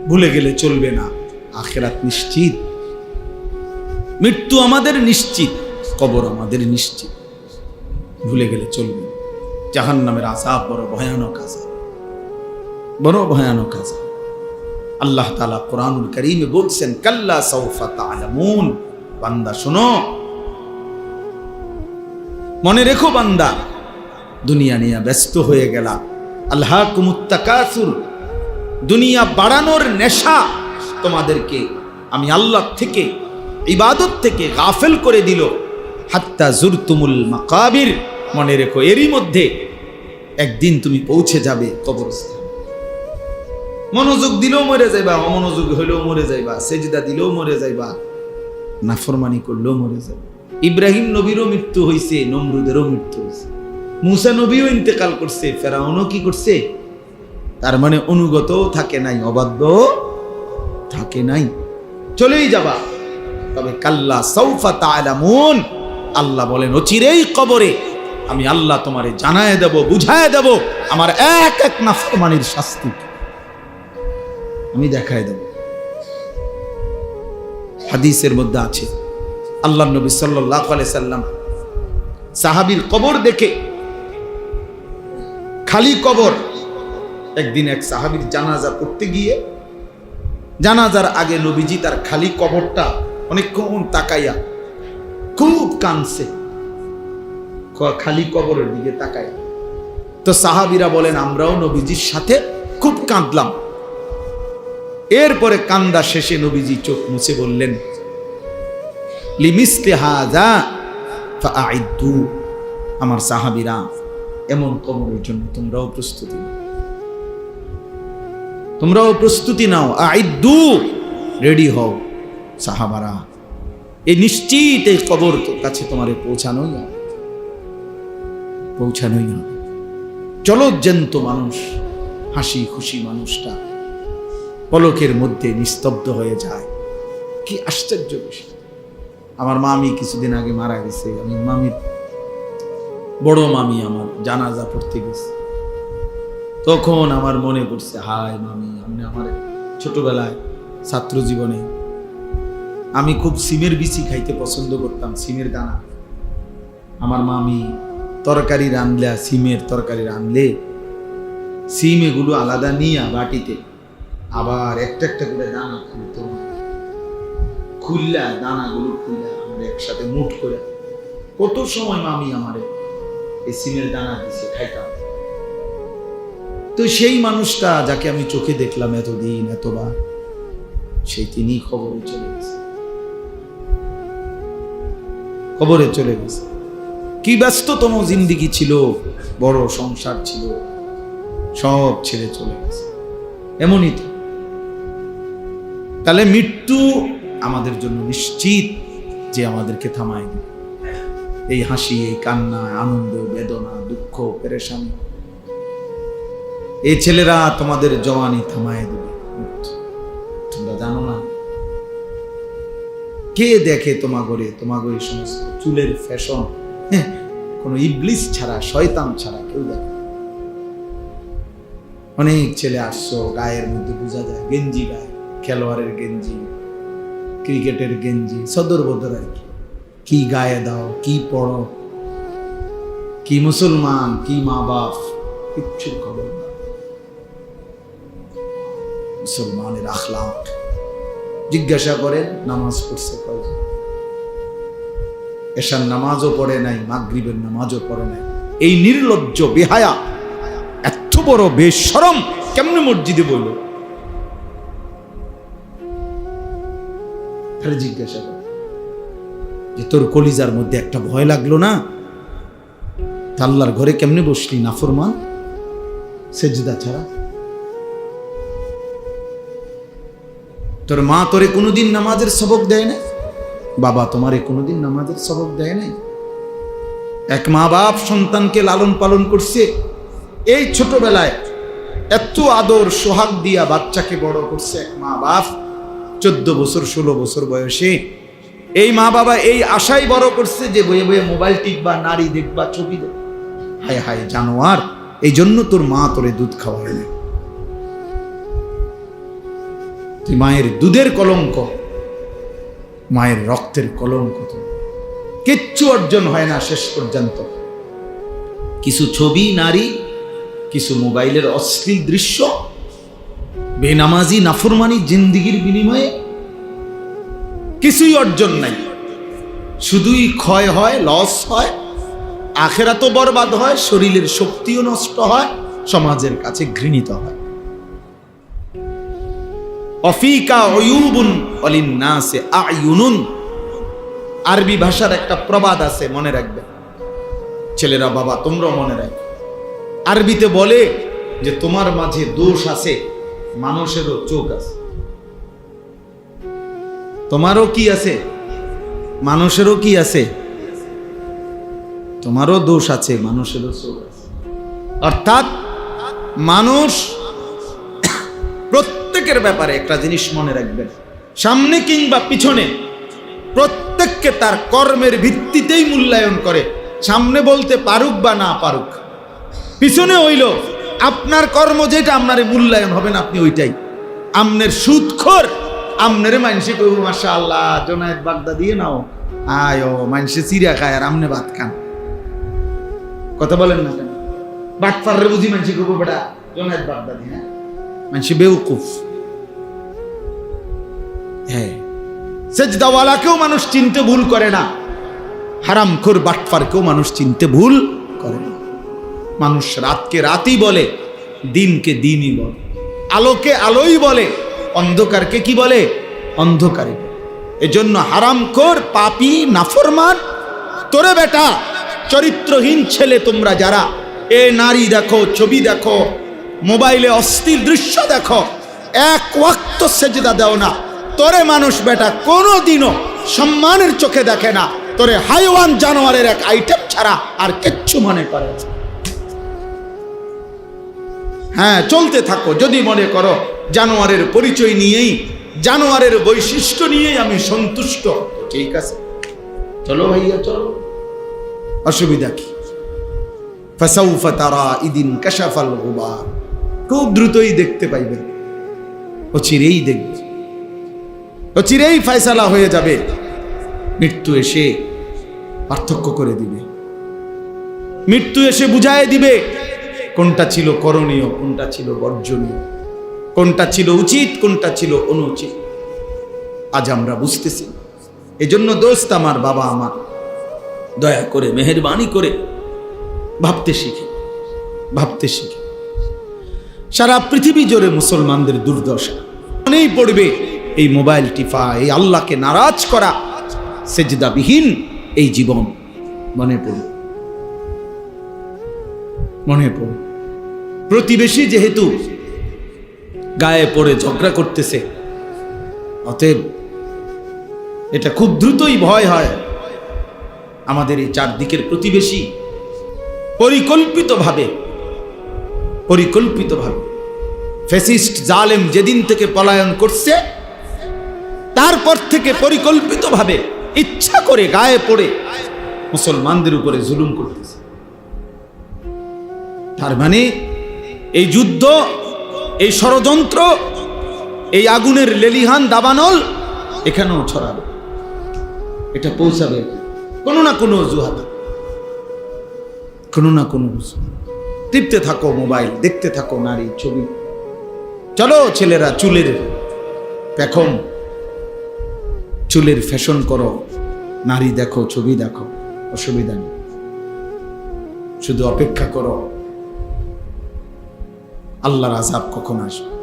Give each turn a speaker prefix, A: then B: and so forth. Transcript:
A: ভুলে গেলে চলবে না। আখিরাত নিশ্চিত, মৃত্যু আমাদের নিশ্চিত, কবর আমাদের নিশ্চিত, ভুলে গেলে চলবে না। জাহান্নামের আযাব বড় ভয়ানক আযাব, বড় ভয়ানক আযাব। আল্লাহ তাআলা কোরআনুল কারীমে বলছেন, কাল্লা সাউফা তা'লামুন, বান্দা শোনো, মনে রেখো বান্দা, দুনিয়া নিয়ে ব্যস্ত হয়ে গেলা, আলহাকুমুত তাকাসুর, দুনিয়া বাড়ানোর নেশা তোমাদেরকে আমি আল্লাহ থেকে, ইবাদত থেকে গাফেল করে দিল। হাত্তা জুরতুমুল মাকাবির, মনে রেখো এরই মধ্যে একদিন তুমি পৌঁছে যাবে কবরস্থান। মনোযোগ দিলেও মরে যাইবা, অমনোযোগ হইলেও মরে যাইবা, সেজদা দিলেও মরে যাইবা, নাফরমানি করলেও মরে যাবে। ইব্রাহিম নবীরও মৃত্যু হয়েছে, নমরুদেরও মৃত্যু হয়েছে, মুসা নবীও ইন্তেকাল করছে, ফেরাউনও কি করছে? তার মানে অনুগত থাকে নাই, অবাধ্য থাকে নাই, চলেই যাবা। তবে কাল্লা সাউফা তা'লামুন, আল্লাহ বলেন অচিরেই কবরে আমি আল্লাহ তোমারে জানায় দেব, বুঝায় দেব আমার এক এক নাফরমানির শাস্তি আমি দেখায় দেব। হাদিসের মধ্যে আছে, আল্লাহ নবী সাল্লাল্লাহু আলাইহি সাল্লাম সাহাবীর কবর দেখে, খালি কবর, একদিন এক সাহাবীর জানাজা পড়তে গিয়ে জানাজার আগে নবীজি তার খালি কবরটা অনেকক্ষণ তাকাইয়া খুব কাঁদছে, খালি কবরের দিকে তাকাইয়া। তো সাহাবীরা বলেন আমরাও নবীজির সাথে খুব কাঁদলাম। এরপরে কান্দা শেষে নবীজি চোখ মুছে বললেন, লিমিসলি হাযা ফাআইদু, আমার সাহাবীরা এমন কবরের জন্য তোমরাও প্রস্তুতি নাও, তোমরাও প্রস্তুতি নাও, আইদু, রেডি হও সাহাবারা, এই নিশ্চিত এই কবর কাছে তোমারে পৌঁছানোই হবে, পৌঁছানোই হবে। চলো জ্যান্ত মানুষ, হাসি খুশি মানুষটা পলকের মধ্যে নিস্তব্ধ হয়ে যায়। কি আশ্চর্য বিষয়। আমার মামি কিছুদিন আগে মারা গেছে, আমি মামির বড় মামি আমার জানাজা পড়তে গেছে, তখন আমার মনে পড়ছে, হায় মামি, আমি আমার ছোটবেলায় ছাত্র জীবনে আমি খুব সিমের বিচি খাইতে পছন্দ করতাম, সিমের দানা। আমার মামি তরকারি রাঁধলে, সিমের তরকারি রাঁধলে সিম এগুলো আলাদা নিয়ে বাটিতে আবার একটা একটা করে দানা খুলতো, খুললা দানাগুলো খুললা আমরা একসাথে মুঠ করে, কত সময় মামি আমারে এই সিমের দানা দিছে, খাইতাম। তো সেই মানুষটা যাকে আমি চোখে দেখলাম এতদিন এতবার, সেই তিনি কবরে চলে গেছে, কবরে চলে গেছে। কি ব্যস্ততম জিন্দেগি ছিল, বড় সংসার ছিল, সব ছেড়ে চলে গেছে। এমনই তো। তাহলে মৃত্যু আমাদের জন্য নিশ্চিত যে আমাদেরকে থামায় দিবে। এই হাসি, এই কান্না, আনন্দ, বেদনা, দুঃখ, পেরেশানি, এই ছেলেরা তোমাদের জওয়ানি থামায় দেবে। তোমরা জানো না কে দেখে তোমাগরে, তোমাগরে সমস্ত চুলের ফ্যাশন, কোন ইবলিস ছাড়া, শয়তান ছাড়া কেউ দেখে। অনেক ছেলে আসছো, গায়ের মধ্যে বোঝা যায় গেঞ্জি গায়ে, খেলোয়াড়ের গেঞ্জি, ক্রিকেটের গেঞ্জি, সদর বদর আর কি গায়ে দাও, কি পড়ো, কি মুসলমান, কি মা বাপ, কিচ্ছুর খবর না। মুসলমানের আখলাক জিজ্ঞাসা করেন, নামাজ পড়ছে কয়জন? এশার নামাজও পড়ে নাই, মাগরিবের নামাজও পড়ে নাই। এই নির্লজ্জ বেহায়া, এত বড় বেশরম কেমনে মসজিদে বলল? তাহলে জিজ্ঞাসা কর যে তোর কলিজার মধ্যে একটা ভয় লাগলো না? আল্লাহর ঘরে কেমনে বসলি নাফরমান, সেজদা ছাড়া? তোর মা তোরে কোনোদিন নামাজের সবক দেয় না? বাবা তোমারে কোনোদিন নামাজের সবক দেয় নাই? এক মা বাপ সন্তানকে লালন পালন করছে, এই ছোটবেলায় এত আদর সোহাগ দিয়া বাচ্চাকে বড় করছে এক মা বাপ। 14 বছর 16 বছর বয়সে এই মা বাবা এই আশাই বড় করছে যে বয়ে বয়ে মোবাইল টিপবা, নারী দেখবা, ছবি দেখবা। হায় হায় জানোয়ার, এই জন্য তোর মা তোরে দুধ খাওয়ায় না। তুই মায়ের দুধের কলঙ্ক, মায়ের রক্তের কলঙ্ক। কিচ্ছু অর্জন হয় না শেষ পর্যন্ত। কিছু ছবি নারী, কিছু মোবাইলের অশ্লীল দৃশ্য, বেনামাজি নাফরমানি জিন্দিগির বিনিময়ে কিছুই অর্জন নাই, শুধুই ক্ষয় হয়, লস হয়, আখেরাতও বরবাদ হয়, শরীরের শক্তিও নষ্ট হয়, সমাজের কাছে ঘৃণিত হয়। অফিকা উয়ুবুন ওয়ালিন্নাসে আয়ুনুন, আরবি ভাষার একটা প্রবাদ আছে, মনে রাখবে ছেলেরা, বাবা তোমরা মনে রাখবে। আরবিতে বলে যে তোমার মাঝে দোষ আছে, মানুষেরও চোখ আছে। তোমারও কি আছে? মানুষেরও কি আছে? তোমারও দোষ আছে, মানুষেরও চোখ আছে। অর্থাৎ মানুষ প্রত্যেকের ব্যাপারে একটা জিনিস মনে রাখবেন, সামনে কিংবা পিছনে প্রত্যেককে তার কর্মের ভিত্তিতেই মূল্যায়ন করে। সামনে বলতে পারুক বা না পারুক, পিছনে হইল আপনার কর্ম যেটা আপনার মূল্যায়ন হবে না, আপনি ওইটাই। আমনের সুদখোর, আমনের মানুষে কইব মাশাআল্লাহ জোনায়েদ বাগদা দিয়ে নাও, আয়ো মানুষে চিড়া খায় আর আমনে ভাত খান। কথা বলেন না কেন? বাটপারে বুঝি মানুষে কইব বেটা জোনায়েদ বাগদা দিয়ে, হ্যাঁ মানুষে বেউকুফ। হ্যাঁ, সেজদাওয়ালাকেও মানুষ চিনতে ভুল করে না, হারামখোর বাটপারকেও মানুষ চিনতে ভুল করে না। মানুষ রাতকে রাতই বলে, দিনকে দিনই বলে, আলোকে আলোই বলে, অন্ধকারকে কি বলে? অন্ধকারে। এজন্য হারামখোর, পাপী, নাফরমান, তোরে বেটা চরিত্রহীন ছেলে তোমরা যারা এ নারী দেখো, ছবি দেখো, মোবাইলে অশ্লীল দৃশ্য দেখো, এক ওয়াক্ত সেজদা দাও না, তোরে মানুষ বেটা কোনোদিনও সম্মানের চোখে দেখে না, তোরে হাইওয়ান জানোয়ারের এক আইটেম ছাড়া আর কিচ্ছু মনে করে। হ্যাঁ, চলতে থাকো, যদি মনে করো জানোয়ারের পরিচয় নিয়েই, জানোয়ারের বৈশিষ্ট্য নিয়েই আমি সন্তুষ্ট, ঠিক আছে, চলো ভাইয়া চলো, অসুবিধা কি? ফাসাউফা তারা ইদিন কাশাফাল গুবার, খুব দ্রুতই দেখতে পাইবেন, অচিরেই দেখবে, অচিরেই ফয়সালা হয়ে যাবে। মৃত্যু এসে পার্থক্য করে দিবে, মৃত্যু এসে বুঝায় দিবে কোনটা ছিল করণীয়, কোনটা ছিল বর্জনীয়, কোনটা ছিল উচিত, কোনটা ছিল অনুচিত। আজ আমরা বুঝতেছি। এজন্য দোস্ত আমার, বাবা আমার, দয়া করে মেহেরবানি করে ভাবতে শিখে, ভাবতে শিখে। সারা পৃথিবী জুড়ে মুসলমানদের দুর্দশা মনেই পড়বে এই মোবাইল টিপা, এই আল্লাহকে নারাজ করা, সেজদাবিহীন এই জীবন মনে পড়বে, মনে পড়বে। প্রতিবেশী যেহেতু গায়ে পড়ে ঝগড়া করতেছে, অতএব এটা খুব দ্রুতই ভয় হয় আমাদের এই চারদিকের প্রতিবেশী পরিকল্পিতভাবে ফ্যাসিস্ট জালেম যেদিন থেকে পলায়ন করছে, তারপর থেকে পরিকল্পিতভাবে ইচ্ছা করে গায়ে পড়ে মুসলমানদের উপরে জুলুম করতেছে। তার মানে এই যুদ্ধ, এই ষড়যন্ত্র, এই আগুনের লেলিহান দাবানল এখানেও ছড়াবে, এটা পৌঁছাবে কোনো না কোনো অজুহাতে, কোনো না কোনো টিপতে থাকো মোবাইল, দেখতে থাকো নারী ছবি। চলো ছেলেরা চুলের পেখম, চুলের ফ্যাশন করো, নারী দেখো, ছবি দেখো, অসুবিধা নেই। শুধু অপেক্ষা করো আল্লাহর আযাব কখন আসবে।